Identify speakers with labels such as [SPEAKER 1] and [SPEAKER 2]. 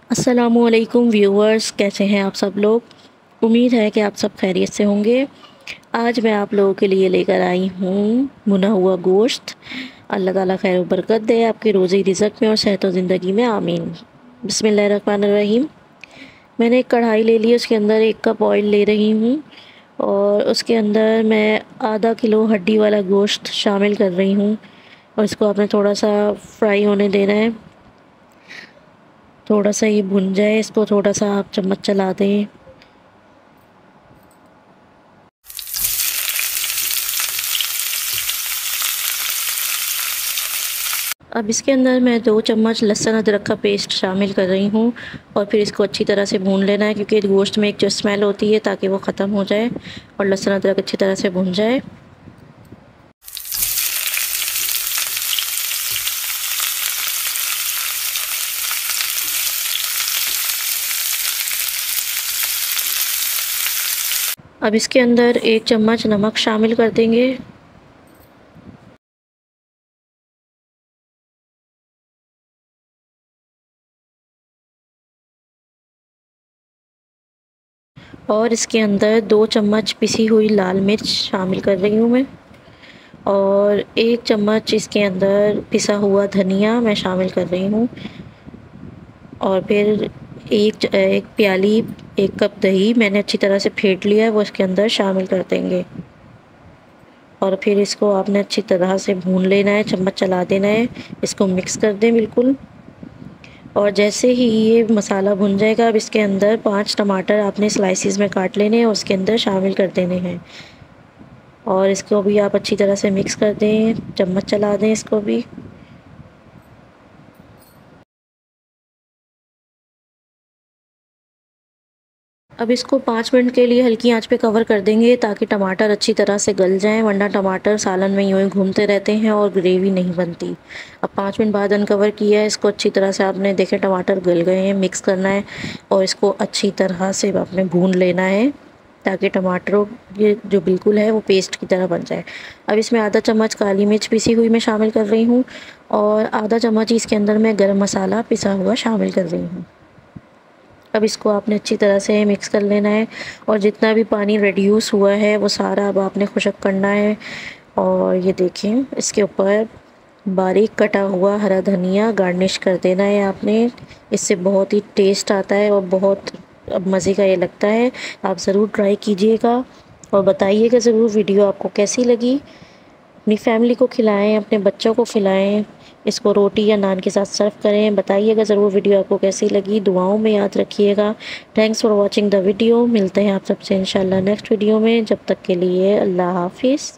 [SPEAKER 1] अस्सलामुअलैकुम व्यूअर्स, कैसे हैं आप सब लोग। उम्मीद है कि आप सब खैरियत से होंगे। आज मैं आप लोगों के लिए लेकर आई हूँ भुना हुआ गोश्त। अल्लाह ताला खैर बरकत दे आपके रोज़ी रिज़्क़ में और सेहत और ज़िंदगी में, आमीन। बिस्मिल्लाहिर्रहमानिर्रहीम। मैंने एक कढ़ाई ले ली, उसके अंदर 1 कप ऑयल ले रही हूँ और उसके अंदर मैं आधा किलो हड्डी वाला गोश्त शामिल कर रही हूँ और इसको आपने थोड़ा सा फ्राई होने देना है। थोड़ा सा ये भुन जाए, इसको थोड़ा सा आप चम्मच चला दें। अब इसके अंदर मैं 2 चम्मच लहसुन अदरक का पेस्ट शामिल कर रही हूँ और फिर इसको अच्छी तरह से भून लेना है, क्योंकि गोश्त में एक जो स्मेल होती है, ताकि वो ख़त्म हो जाए और लहसुन अदरक अच्छी तरह से भुन जाए। अब इसके अंदर 1 चम्मच नमक शामिल कर देंगे और इसके अंदर 2 चम्मच पिसी हुई लाल मिर्च शामिल कर रही हूँ मैं और 1 चम्मच इसके अंदर पिसा हुआ धनिया मैं शामिल कर रही हूँ और फिर एक प्याली 1 कप दही मैंने अच्छी तरह से फेंट लिया है, वो इसके अंदर शामिल कर देंगे और फिर इसको आपने अच्छी तरह से भून लेना है, चम्मच चला देना है, इसको मिक्स कर दें बिल्कुल। और जैसे ही ये मसाला भुन जाएगा, अब इसके अंदर 5 टमाटर आपने स्लाइसिस में काट लेने हैं और उसके अंदर शामिल कर देने हैं और इसको भी आप अच्छी तरह से मिक्स कर दें, चम्मच चला दें इसको भी। अब इसको 5 मिनट के लिए हल्की आंच पे कवर कर देंगे, ताकि टमाटर अच्छी तरह से गल जाएं, वरना टमाटर सालन में यूँ ही घूमते रहते हैं और ग्रेवी नहीं बनती। अब 5 मिनट बाद अनकवर किया है इसको, अच्छी तरह से आपने देखे टमाटर गल गए हैं, मिक्स करना है और इसको अच्छी तरह से आपने भून लेना है, ताकि टमाटरों ये जो बिल्कुल है वो पेस्ट की तरह बन जाए। अब इसमें आधा चम्मच काली मिर्च पिसी हुई मैं शामिल कर रही हूँ और आधा चम्मच इसके अंदर मैं गरम मसाला पिसा हुआ शामिल कर रही हूँ। अब इसको आपने अच्छी तरह से मिक्स कर लेना है और जितना भी पानी रिड्यूस हुआ है वो सारा अब आपने खुशक करना है। और ये देखें, इसके ऊपर बारीक कटा हुआ हरा धनिया गार्निश कर देना है आपने। इससे बहुत ही टेस्ट आता है और बहुत अब मज़े का ये लगता है। आप ज़रूर ट्राई कीजिएगा और बताइएगा ज़रूर वीडियो आपको कैसी लगी। अपनी फैमिली को खिलाएं, अपने बच्चों को खिलाएं, इसको रोटी या नान के साथ सर्व करें। बताइएगा ज़रूर वीडियो आपको कैसी लगी, दुआओं में याद रखिएगा। Thanks for watching the video. मिलते हैं आप सबसे इंशाल्लाह नेक्स्ट वीडियो में। जब तक के लिए अल्लाह हाफिज़।